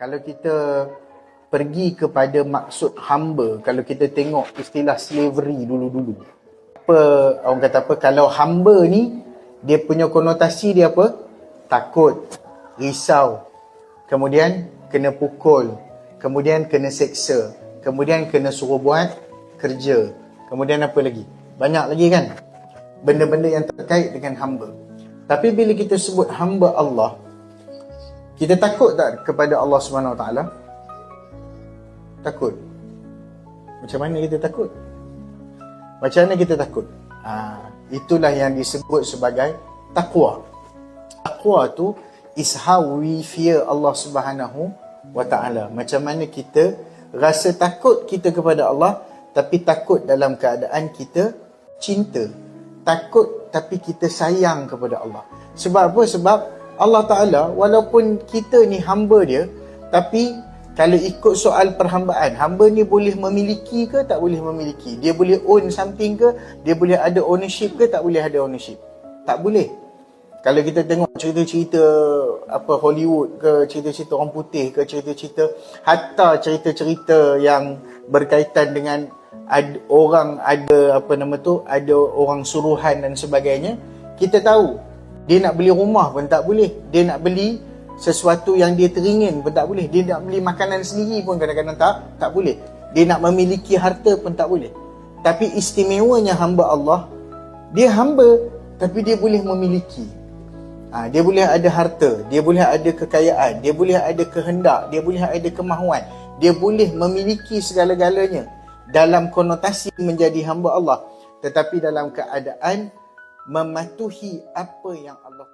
Kalau kita pergi kepada maksud hamba, kalau kita tengok istilah slavery dulu-dulu, apa orang kata apa, kalau hamba ni dia punya konotasi dia apa? Takut, risau, kemudian kena pukul, kemudian kena seksa, kemudian kena suruh buat kerja, kemudian apa lagi? Banyak lagi kan benda-benda yang terkait dengan hamba. Tapi bila kita sebut hamba Allah, kita takut tak kepada Allah SWT? Takut. Macam mana kita takut? Macam mana kita takut? Itulah yang disebut sebagai taqwa. Taqwa tu is how we fear Allah Subhanahu wa ta'ala. Macam mana kita rasa takut kita kepada Allah, tapi takut dalam keadaan kita cinta. Takut tapi kita sayang kepada Allah. Sebab apa? Sebab Allah Ta'ala walaupun kita ni hamba dia, tapi kalau ikut soal perhambaan, hamba ni boleh memiliki ke tak boleh memiliki? Dia boleh own something ke? Dia boleh ada ownership ke tak boleh ada ownership? Tak boleh. Kalau kita tengok cerita-cerita apa Hollywood ke, cerita-cerita orang putih ke, cerita-cerita, hatta cerita-cerita yang berkaitan dengan orang ada apa nama tu, ada orang suruhan dan sebagainya, kita tahu dia nak beli rumah pun tak boleh, dia nak beli sesuatu yang dia teringin pun tak boleh, dia nak beli makanan sendiri pun kadang-kadang tak boleh, dia nak memiliki harta pun tak boleh. Tapi istimewanya hamba Allah, dia hamba tapi dia boleh memiliki. Dia boleh ada harta, dia boleh ada kekayaan, dia boleh ada kehendak, dia boleh ada kemahuan, dia boleh memiliki segala-galanya dalam konotasi menjadi hamba Allah, tetapi dalam keadaan mematuhi apa yang Allah